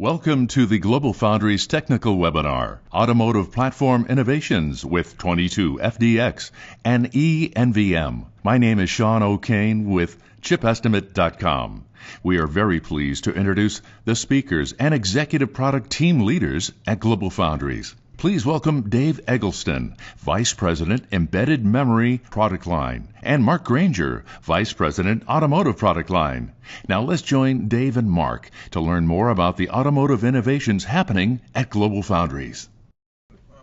Welcome to the GlobalFoundries technical webinar, Automotive Platform Innovations with 22FDX and eNVM. My name is Sean O'Kane with ChipEstimate.com. We are very pleased to introduce the speakers and executive product team leaders at GlobalFoundries. Please welcome Dave Eggleston, Vice President, Embedded Memory Product Line, and Mark Granger, Vice President, Automotive Product Line. Now let's join Dave and Mark to learn more about the automotive innovations happening at GlobalFoundries.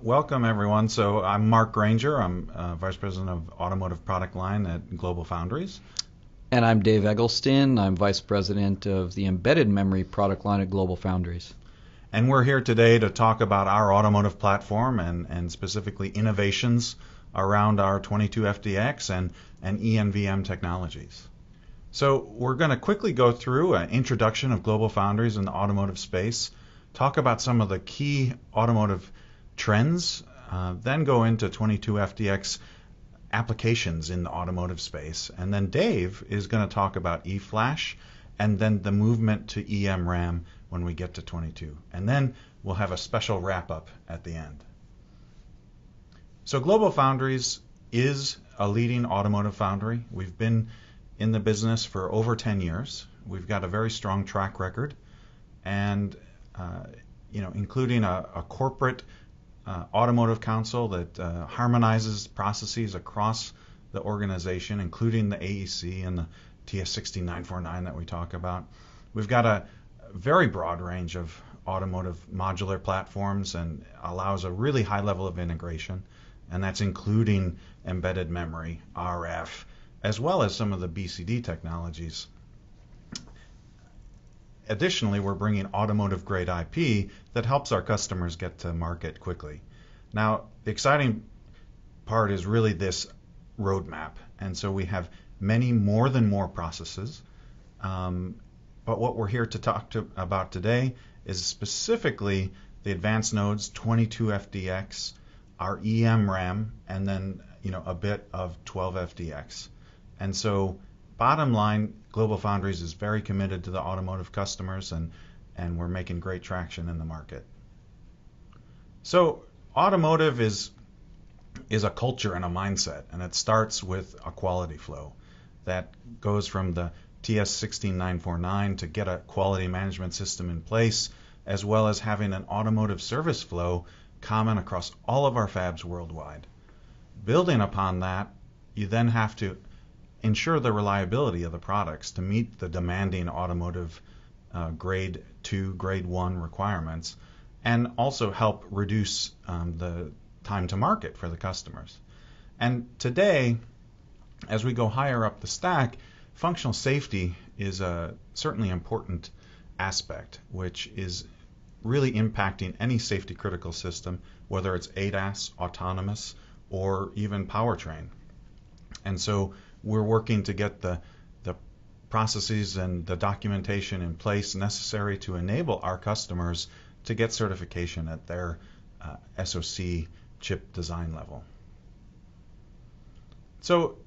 Welcome, everyone. So I'm Mark Granger. I'm Vice President of Automotive Product Line at GlobalFoundries. And I'm Dave Eggleston. I'm Vice President of the Embedded Memory Product Line at GlobalFoundries. And we're here today to talk about our automotive platform and specifically innovations around our 22FDX and eNVM technologies. So we're going to quickly go through an introduction of GlobalFoundries in the automotive space, talk about some of the key automotive trends, then go into 22FDX applications in the automotive space. And then Dave is going to talk about eFlash and then the movement to MRAM when we get to 22. And then we'll have a special wrap-up at the end. So GlobalFoundries is a leading automotive foundry. We've been in the business for over 10 years. We've got a very strong track record, and including a corporate automotive council that harmonizes processes across the organization, including the AEC and the TS16949 that we talk about. We've got a very broad range of automotive modular platforms and allows a really high level of integration, and that's including embedded memory, RF, as well as some of the BCD technologies. Additionally, we're bringing automotive grade IP that helps our customers get to market quickly. Now, the exciting part is really this roadmap, and so we have many more processes. But what we're here to talk about today is specifically the advanced nodes 22FDX, our eMRAM, and then a bit of 12FDX. And so bottom line, GlobalFoundries is very committed to the automotive customers, and we're making great traction in the market. So automotive is a culture and a mindset, and it starts with a quality flow that goes from the TS16949 to get a quality management system in place, as well as having an automotive service flow common across all of our fabs worldwide. Building upon that, you then have to ensure the reliability of the products to meet the demanding automotive grade 2, grade 1 requirements, and also help reduce the time to market for the customers. And today, as we go higher up the stack, functional safety is a certainly important aspect, which is really impacting any safety critical system, whether it's ADAS, autonomous, or even powertrain. And so we're working to get the processes and the documentation in place necessary to enable our customers to get certification at their SoC chip design level. So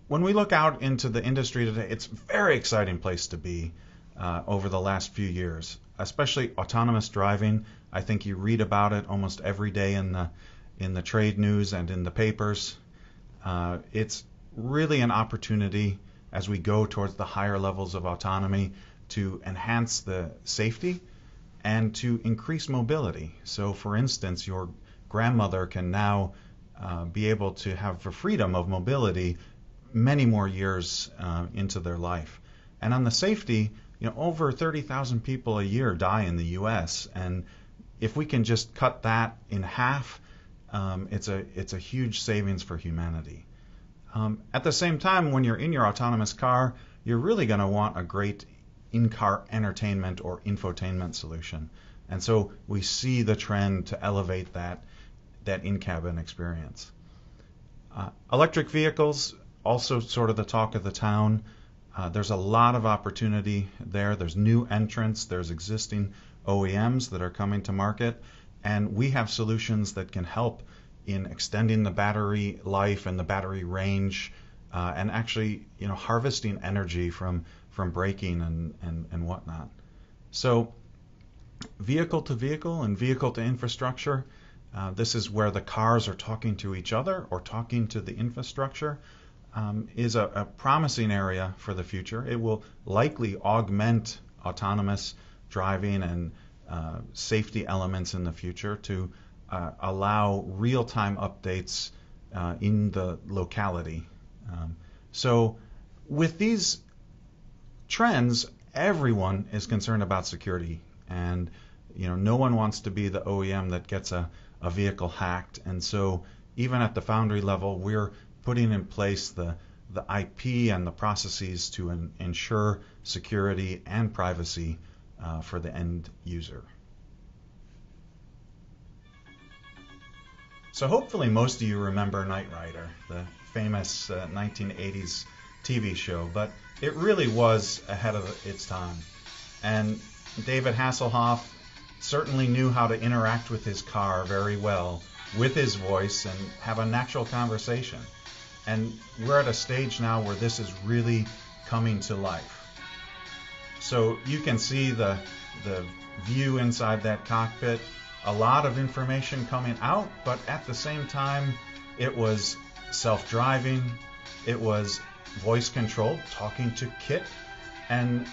when we look out into the industry today, it's a very exciting place to be over the last few years, especially autonomous driving. I think you read about it almost every day in the trade news and in the papers. It's really an opportunity as we go towards the higher levels of autonomy to enhance the safety and to increase mobility. So for instance, your grandmother can now be able to have the freedom of mobility many more years into their life. And on the safety, over 30,000 people a year die in the US, and if we can just cut that in half, it's a huge savings for humanity. At the same time, when you're in your autonomous car, you're really going to want a great in-car entertainment or infotainment solution. And so we see the trend to elevate that in-cabin experience. Electric vehicles, also sort of the talk of the town. There's a lot of opportunity there. There's new entrants. There's existing OEMs that are coming to market. And we have solutions that can help in extending the battery life and the battery range, and actually harvesting energy from braking and whatnot. So vehicle to vehicle and vehicle to infrastructure. This is where the cars are talking to each other or talking to the infrastructure. Is a promising area for the future. It will likely augment autonomous driving and safety elements in the future to allow real-time updates in the locality. So with these trends, everyone is concerned about security, and no one wants to be the OEM that gets a vehicle hacked. And so even at the foundry level, we're putting in place the IP and the processes to ensure security and privacy for the end user. So hopefully most of you remember Knight Rider, the famous 1980s TV show, but it really was ahead of its time. And David Hasselhoff certainly knew how to interact with his car very well with his voice and have a natural conversation. And we're at a stage now where this is really coming to life. So you can see the view inside that cockpit, a lot of information coming out, but at the same time, it was self-driving, it was voice controlled, talking to Kit, and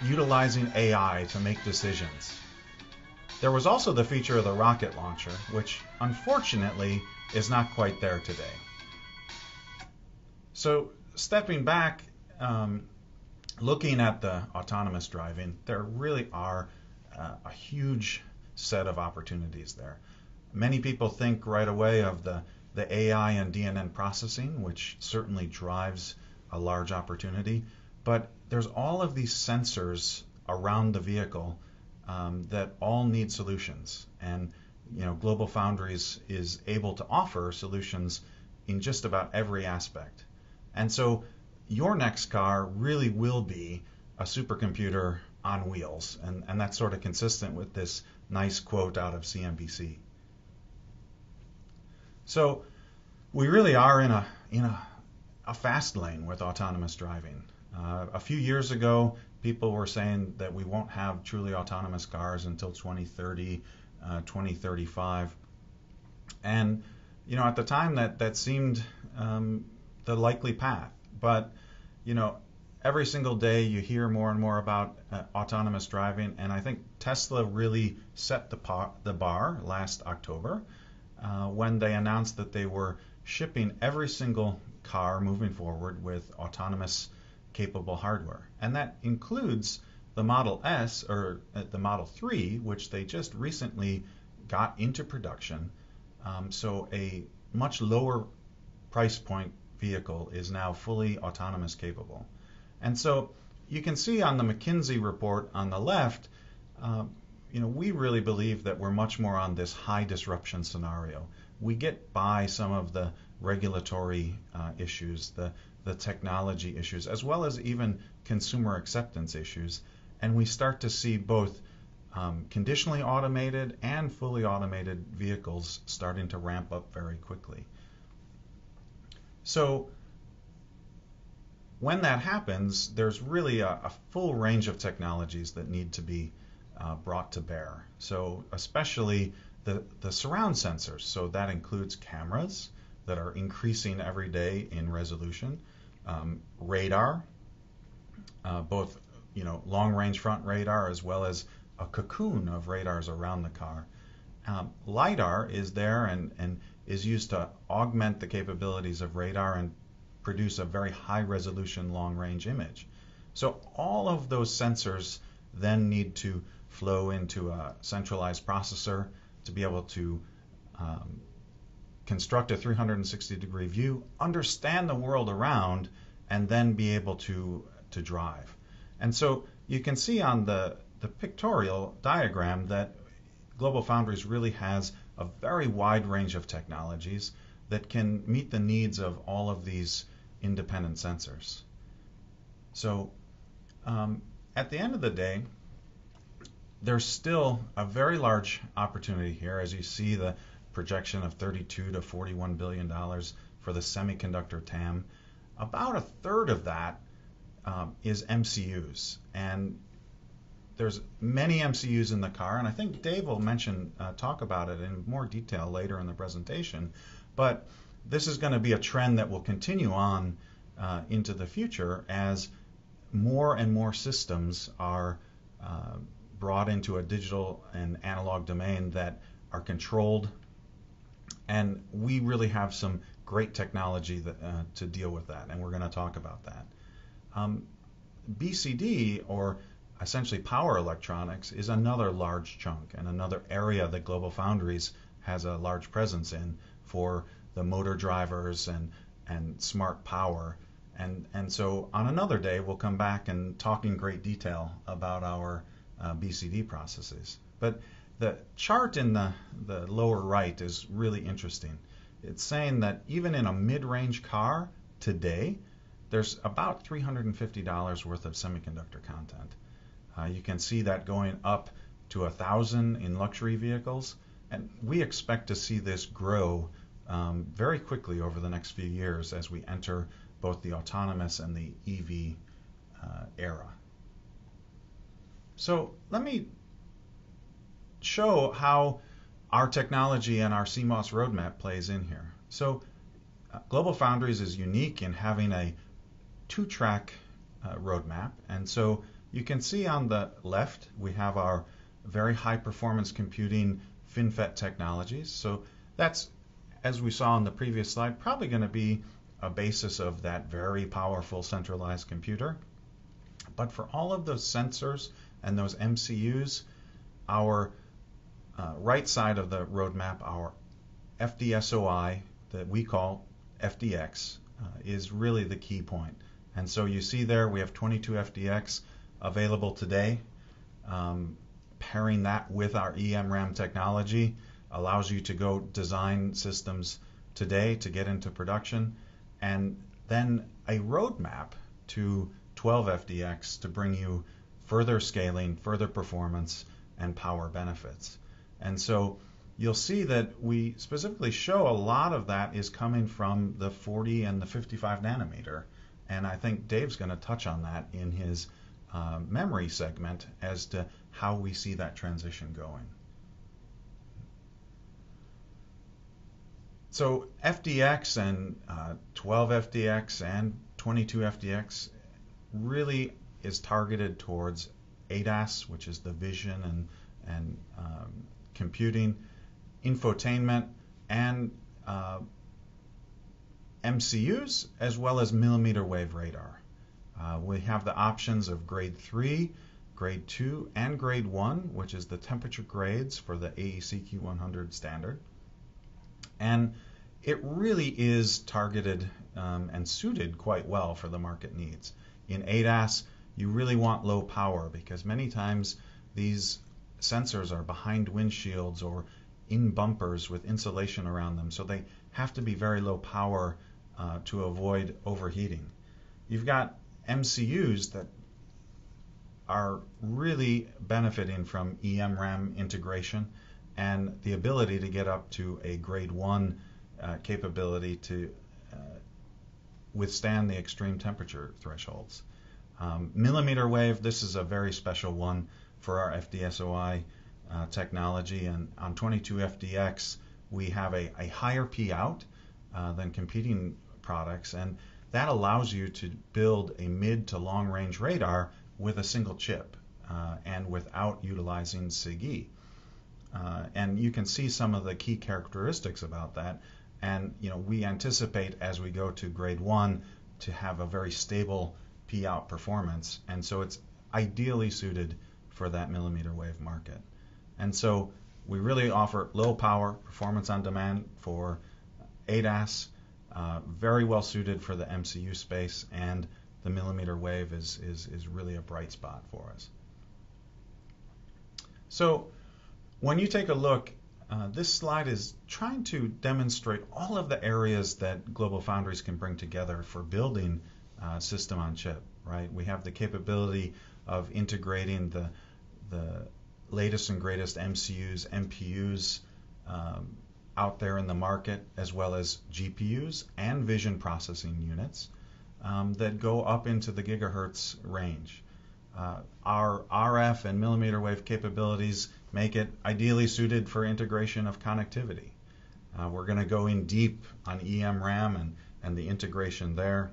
utilizing AI to make decisions. There was also the feature of the rocket launcher, which unfortunately is not quite there today. So stepping back, looking at the autonomous driving, there really are a huge set of opportunities there. Many people think right away of the AI and DNN processing, which certainly drives a large opportunity, but there's all of these sensors around the vehicle that all need solutions. And GlobalFoundries is able to offer solutions in just about every aspect. And so your next car really will be a supercomputer on wheels, and that's sort of consistent with this nice quote out of CNBC. So we really are in a fast lane with autonomous driving. A few years ago, people were saying that we won't have truly autonomous cars until 2030, 2035. And at the time that seemed the likely path. But every single day you hear more and more about autonomous driving, and I think Tesla really set the bar last October when they announced that they were shipping every single car moving forward with autonomous capable hardware. And that includes the Model S or the Model 3, which they just recently got into production. So a much lower price point vehicle is now fully autonomous capable. And so you can see on the McKinsey report on the left, we really believe that we're much more on this high disruption scenario. We get by some of the regulatory issues, the technology issues, as well as even consumer acceptance issues, and we start to see both conditionally automated and fully automated vehicles starting to ramp up very quickly. So when that happens, there's really a full range of technologies that need to be brought to bear. So especially the surround sensors. So that includes cameras that are increasing every day in resolution, radar, both long-range front radar as well as a cocoon of radars around the car. LiDAR is there and is used to augment the capabilities of radar and produce a very high resolution long range image. So all of those sensors then need to flow into a centralized processor to be able to construct a 360-degree view, understand the world around, and then be able to drive. And so you can see on the pictorial diagram that GlobalFoundries really has a very wide range of technologies that can meet the needs of all of these independent sensors. So at the end of the day, there's still a very large opportunity here, as you see the projection of $32 to $41 billion for the semiconductor TAM. About a third of that is MCUs, and there's many MCUs in the car, and I think Dave will talk about it in more detail later in the presentation. But this is going to be a trend that will continue on into the future as more and more systems are brought into a digital and analog domain that are controlled, and we really have some great technology to deal with that, and we're going to talk about that. BCD, or essentially power electronics, is another large chunk and another area that GlobalFoundries has a large presence in for the motor drivers and smart power. And so on another day, we'll come back and talk in great detail about our BCD processes. But the chart in the lower right is really interesting. It's saying that even in a mid-range car today, there's about $350 worth of semiconductor content. You can see that going up to $1,000 in luxury vehicles, and we expect to see this grow very quickly over the next few years as we enter both the autonomous and the EV era. So let me show how our technology and our CMOS roadmap plays in here. So GlobalFoundries is unique in having a two-track roadmap, and so you can see on the left we have our very high performance computing FinFET technologies. So that's, as we saw on the previous slide, probably going to be a basis of that very powerful centralized computer. But for all of those sensors and those MCUs, our right side of the roadmap, our FDSOI that we call FDX, is really the key point. And so you see there we have 22 FDX available today. Pairing that with our MRAM technology allows you to go design systems today to get into production, and then a roadmap to 12 FDX to bring you further scaling, further performance, and power benefits. And so you'll see that we specifically show a lot of that is coming from the 40 and the 55 nanometer. And I think Dave's going to touch on that in his memory segment as to how we see that transition going. So FDX and 12 FDX and 22 FDX really is targeted towards ADAS, which is the vision and computing, infotainment, and MCUs, as well as millimeter wave radar. We have the options of grade 3, grade 2, and grade 1, which is the temperature grades for the AEC Q100 standard. And it really is targeted and suited quite well for the market needs. In ADAS, you really want low power because many times these sensors are behind windshields or in bumpers with insulation around them, so they have to be very low power to avoid overheating. You've got MCUs that are really benefiting from eMRAM integration and the ability to get up to a grade 1 capability to withstand the extreme temperature thresholds. Millimeter wave, this is a very special one for our FDSOI technology, and on 22 FDX we have a higher P out than competing products, and that allows you to build a mid to long range radar with a single chip and without utilizing SIG-E. And you can see some of the key characteristics about that, and we anticipate as we go to grade 1 to have a very stable P out performance, and so it's ideally suited for that millimeter wave market. And so we really offer low power performance on demand for ADAS, very well suited for the MCU space, and the millimeter wave is really a bright spot for us. So when you take a look, this slide is trying to demonstrate all of the areas that GlobalFoundries can bring together for building system on chip, right? We have the capability of integrating the latest and greatest MCUs, MPUs out there in the market, as well as GPUs and vision processing units that go up into the gigahertz range. Our RF and millimeter wave capabilities make it ideally suited for integration of connectivity. We're going to go in deep on eMRAM and the integration there.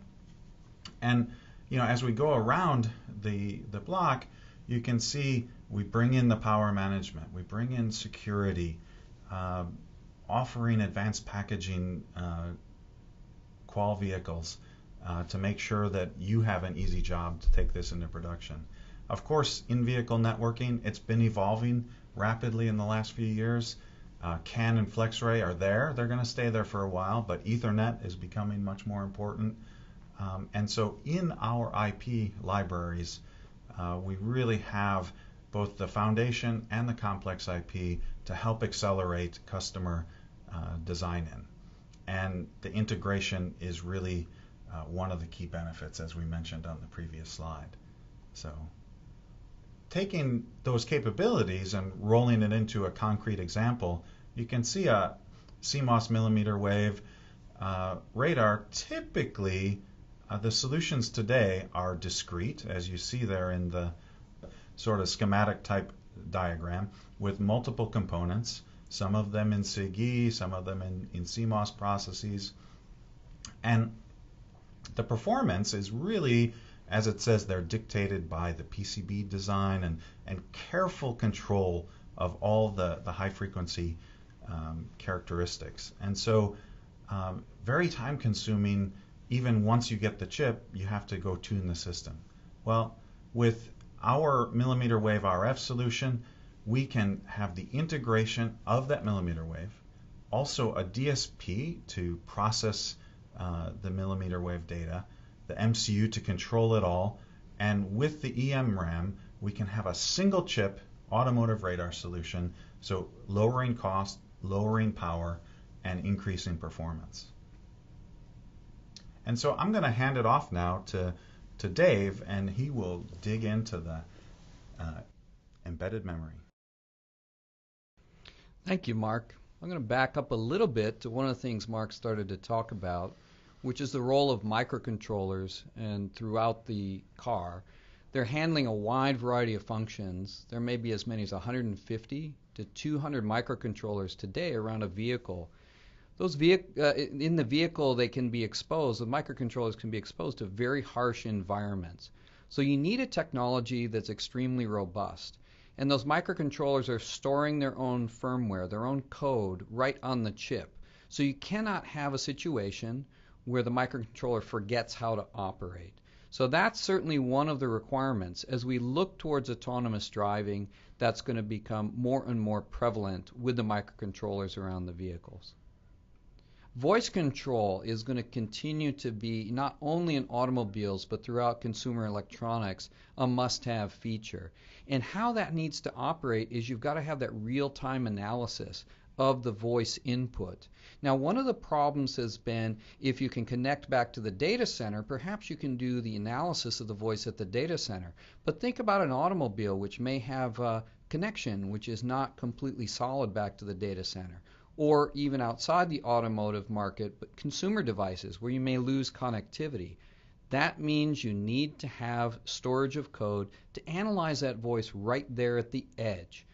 And as we go around the block, you can see we bring in the power management, we bring in security, offering advanced packaging qual vehicles to make sure that you have an easy job to take this into production. Of course, in-vehicle networking, it's been evolving rapidly in the last few years. CAN and FlexRay are there. They're going to stay there for a while, but Ethernet is becoming much more important. And so in our IP libraries, we really have both the foundation and the complex IP to help accelerate customer design in. And the integration is really one of the key benefits, as we mentioned on the previous slide. So taking those capabilities and rolling it into a concrete example, you can see a CMOS millimeter wave radar. Typically, the solutions today are discrete, as you see there in the sort of schematic type diagram, with multiple components, some of them in SiGe, some of them in CMOS processes. And the performance is really, as it says, they're dictated by the PCB design and careful control of all the high frequency characteristics. And so very time consuming. Even once you get the chip, you have to go tune the system. Well, with our millimeter wave RF solution, we can have the integration of that millimeter wave, also a DSP to process the millimeter wave data, the MCU to control it all, and with the eMRAM, we can have a single chip automotive radar solution, so lowering cost, lowering power, and increasing performance. And so I'm going to hand it off now to Dave, and he will dig into the embedded memory. Thank you, Mark. I'm going to back up a little bit to one of the things Mark started to talk about, which is the role of microcontrollers and throughout the car. They're handling a wide variety of functions. There may be as many as 150 to 200 microcontrollers today around a vehicle. Those in the vehicle, they can be exposed, the microcontrollers can be exposed to very harsh environments. So you need a technology that's extremely robust. And those microcontrollers are storing their own firmware, their own code right on the chip. So you cannot have a situation where the microcontroller forgets how to operate. So that's certainly one of the requirements. As we look towards autonomous driving, that's going to become more and more prevalent with the microcontrollers around the vehicles. Voice control is going to continue to be, not only in automobiles, but throughout consumer electronics, a must-have feature. And how that needs to operate is you've got to have that real-time analysis of the voice input. Now, one of the problems has been if you can connect back to the data center, perhaps you can do the analysis of the voice at the data center. But think about an automobile which may have a connection which is not completely solid back to the data center. Or even outside the automotive market, but consumer devices where you may lose connectivity. That means you need to have storage of code to analyze that voice right there at the edge.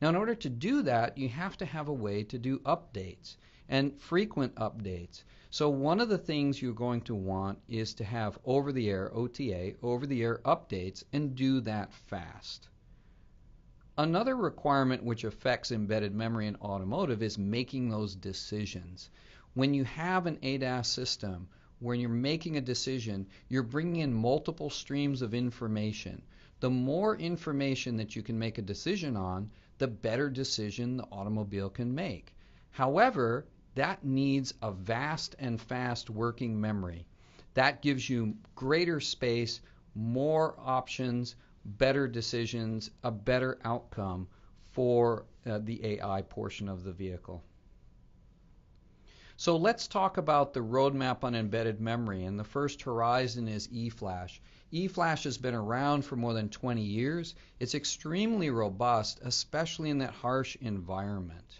Now, in order to do that, you have to have a way to do updates and frequent updates. So one of the things you're going to want is to have over-the-air, OTA, over-the-air updates, and do that fast. Another requirement which affects embedded memory in automotive is making those decisions. When you have an ADAS system, when you're making a decision, you're bringing in multiple streams of information. The more information that you can make a decision on, the better decision the automobile can make. However, that needs a vast and fast working memory. That gives you greater space, more options, better decisions, a better outcome for the AI portion of the vehicle. So let's talk about the roadmap on embedded memory, and the first horizon is eFlash. eFlash has been around for more than 20 years. It's extremely robust, especially in that harsh environment.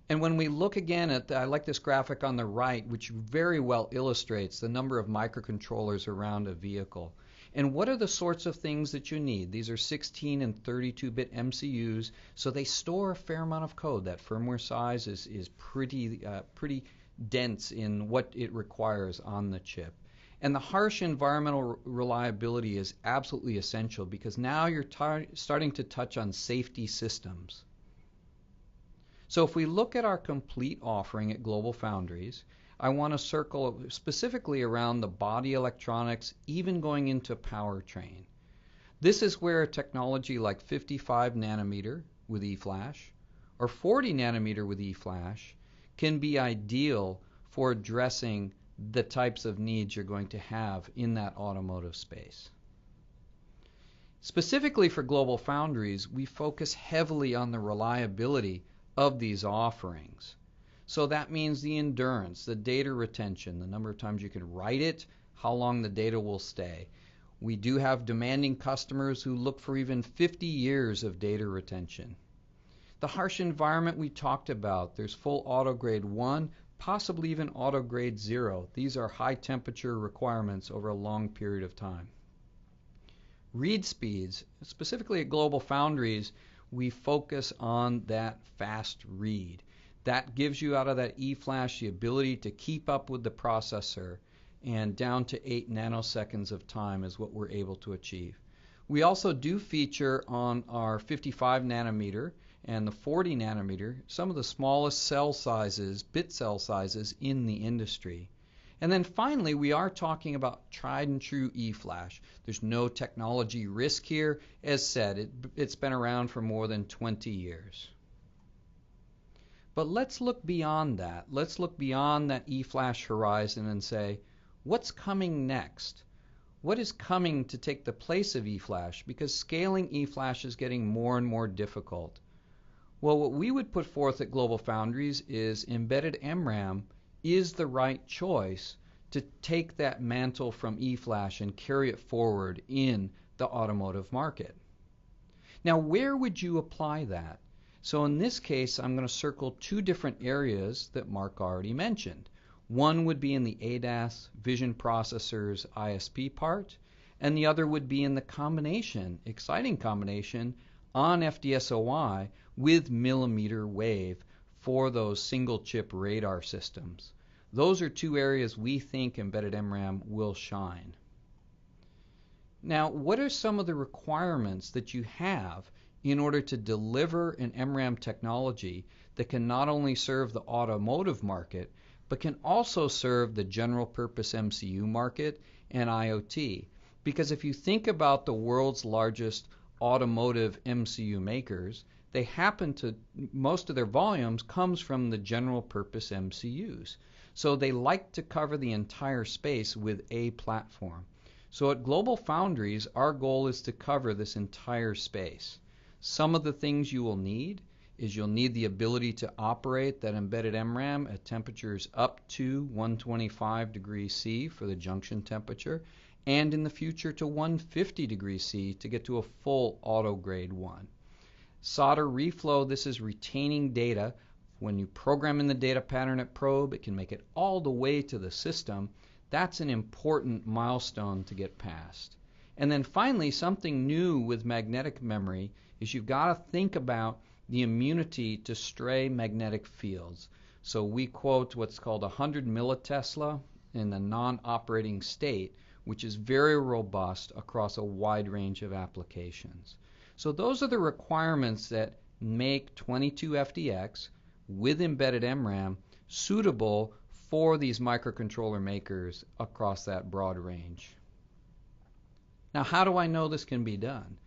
And when we look again at, I like this graphic on the right, which very well illustrates the number of microcontrollers around a vehicle. And what are the sorts of things that you need? These are 16 and 32-bit MCUs, so they store a fair amount of code. That firmware size is pretty dense in what it requires on the chip. And the harsh environmental reliability is absolutely essential because now you're starting to touch on safety systems. So if we look at our complete offering at GlobalFoundries, I want to circle specifically around the body electronics, even going into powertrain. This is where a technology like 55 nanometer with eFlash or 40 nanometer with eFlash can be ideal for addressing the types of needs you're going to have in that automotive space. Specifically for GlobalFoundries, we focus heavily on the reliability of these offerings. So that means the endurance, the data retention, the number of times you can write it, how long the data will stay. We do have demanding customers who look for even 50 years of data retention. The harsh environment we talked about, there's full auto grade 1, possibly even auto grade 0. These are high temperature requirements over a long period of time. Read speeds, specifically at GlobalFoundries, we focus on that fast read. That gives you out of that eFlash the ability to keep up with the processor, and down to 8 nanoseconds of time is what we're able to achieve. We also do feature on our 55 nanometer and the 40 nanometer some of the smallest cell sizes, bit cell sizes in the industry. And then finally, we are talking about tried and true eFlash. There's no technology risk here. As said, it's been around for more than 20 years. But let's look beyond that. Let's look beyond that eFlash horizon and say, what's coming next? What is coming to take the place of eFlash? Because scaling eFlash is getting more and more difficult. Well, what we would put forth at GlobalFoundries is embedded MRAM is the right choice to take that mantle from eFlash and carry it forward in the automotive market. Now, where would you apply that? So in this case, I'm going to circle two different areas that Mark already mentioned. One would be in the ADAS, vision processors, ISP part, and the other would be in the combination, exciting combination, on FDSOI with millimeter wave for those single chip radar systems. Those are two areas we think embedded MRAM will shine. Now, what are some of the requirements that you have in order to deliver an MRAM technology that can not only serve the automotive market, but can also serve the general purpose MCU market and IoT? Because if you think about the world's largest automotive MCU makers, they happen to, most of their volumes comes from the general purpose MCUs. So they like to cover the entire space with a platform. So at GlobalFoundries, our goal is to cover this entire space. Some of the things you will need is you'll need the ability to operate that embedded MRAM at temperatures up to 125 degrees C for the junction temperature, and in the future to 150 degrees C to get to a full auto grade 1. Solder reflow, this is retaining data. When you program in the data pattern at probe, it can make it all the way to the system. That's an important milestone to get past. And then finally, something new with magnetic memory is you've got to think about the immunity to stray magnetic fields. So we quote what's called 100 millitesla in the non-operating state, which is very robust across a wide range of applications. So those are the requirements that make 22FDX with embedded MRAM suitable for these microcontroller makers across that broad range. Now, how do I know this can be done?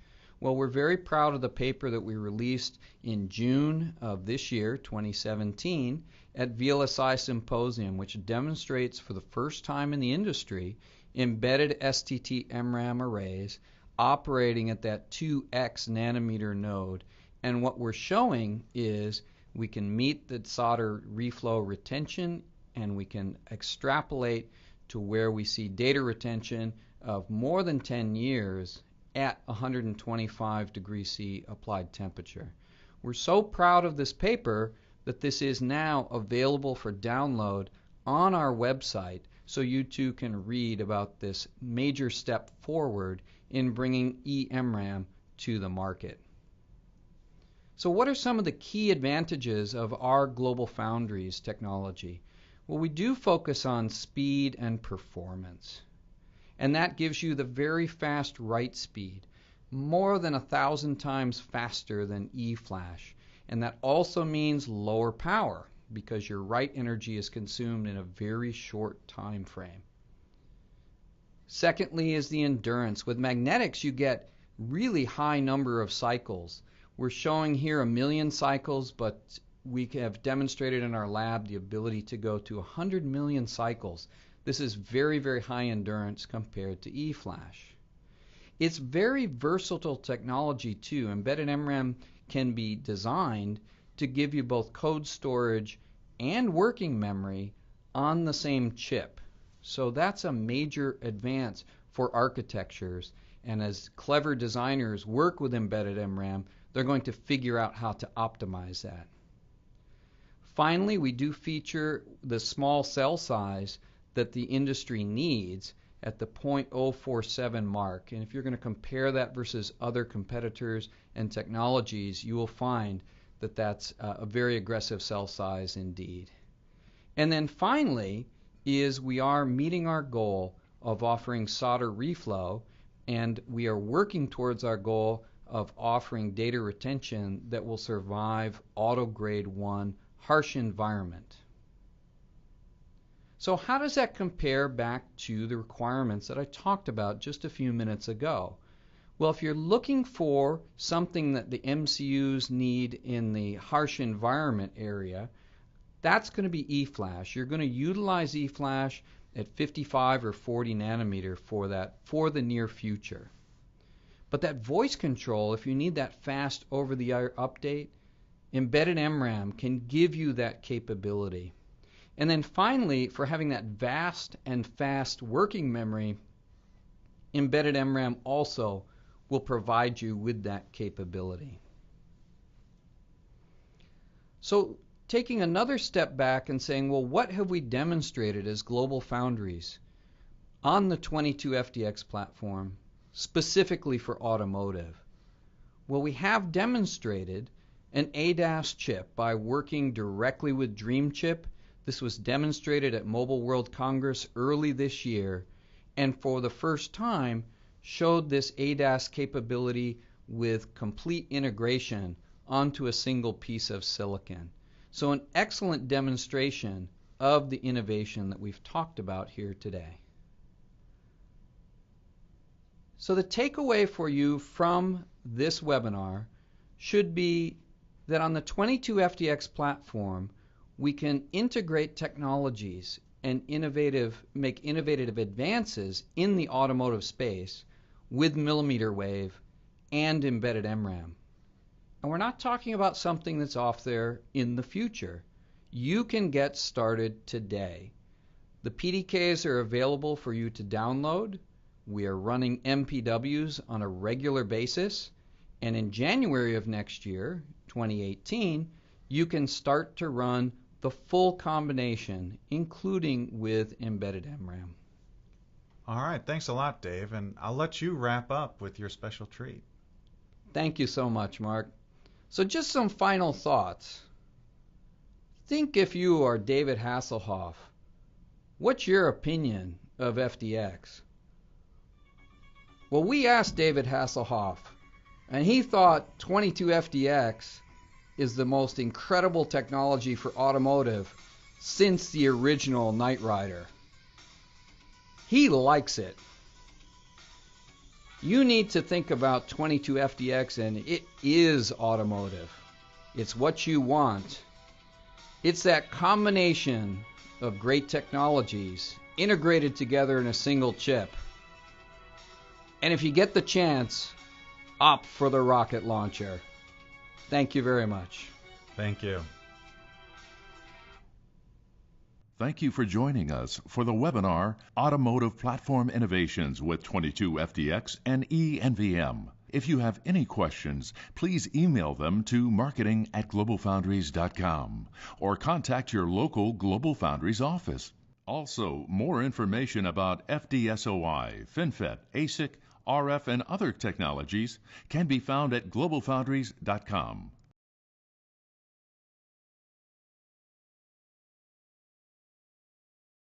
Well, we're very proud of the paper that we released in June of this year, 2017, at VLSI Symposium, which demonstrates for the first time in the industry embedded STT-MRAM arrays operating at that 2x nanometer node. And what we're showing is we can meet the solder reflow retention, and we can extrapolate to where we see data retention of more than 10 years at 125 degrees C applied temperature. We're so proud of this paper that this is now available for download on our website, so you too can read about this major step forward in bringing eMRAM to the market. So what are some of the key advantages of our GlobalFoundries technology? Well, we do focus on speed and performance, and that gives you the very fast write speed, more than 1,000 times faster than eFlash, and that also means lower power, because your write energy is consumed in a very short time frame. Secondly is the endurance. With magnetics, you get really high number of cycles. We're showing here 1 million cycles, but we have demonstrated in our lab the ability to go to 100 million cycles. This is very, very high endurance compared to eFlash. It's very versatile technology too. Embedded MRAM can be designed to give you both code storage and working memory on the same chip. So that's a major advance for architectures, and as clever designers work with embedded MRAM, they're going to figure out how to optimize that. Finally, we do feature the small cell size that the industry needs at the 0.047 mark, and if you're going to compare that versus other competitors and technologies, you will find that that's a very aggressive cell size indeed. And then finally is we are meeting our goal of offering solder reflow, and we are working towards our goal of offering data retention that will survive auto grade 1 harsh environment. So how does that compare back to the requirements that I talked about just a few minutes ago? Well, if you're looking for something that the MCUs need in the harsh environment area, that's going to be eFlash. You're going to utilize eFlash at 55 or 40 nanometer for that for the near future. But that voice control, if you need that fast over-the-air update, embedded MRAM can give you that capability. And then finally, for having that vast and fast working memory, embedded MRAM also will provide you with that capability. So taking another step back and saying, well, what have we demonstrated as GlobalFoundries on the 22FDX platform, specifically for automotive? Well, we have demonstrated an ADAS chip by working directly with DreamChip. This was demonstrated at Mobile World Congress early this year, and for the first time showed this ADAS capability with complete integration onto a single piece of silicon. So an excellent demonstration of the innovation that we've talked about here today. So the takeaway for you from this webinar should be that on the 22FDX platform, we can integrate technologies and make innovative advances in the automotive space with millimeter wave and embedded MRAM. And we're not talking about something that's off there in the future. You can get started today. The PDKs are available for you to download. We are running MPWs on a regular basis. And in January of next year, 2018, you can start to run the full combination, including with embedded MRAM. All right, thanks a lot, Dave, and I'll let you wrap up with your special treat. Thank you so much, Mark. So just some final thoughts. Think if you are David Hasselhoff, what's your opinion of FDX? Well, we asked David Hasselhoff, and he thought 22FDX is the most incredible technology for automotive since the original Knight Rider. He likes it. You need to think about 22FDX, and it is automotive. It's what you want. It's that combination of great technologies integrated together in a single chip. And if you get the chance, opt for the rocket launcher. Thank you very much. Thank you. Thank you for joining us for the webinar Automotive Platform Innovations with 22FDX and eNVM. If you have any questions, please email them to marketing@globalfoundries.com or contact your local GlobalFoundries office. Also, more information about FDSOI, FinFET, ASIC, RF, and other technologies can be found at globalfoundries.com.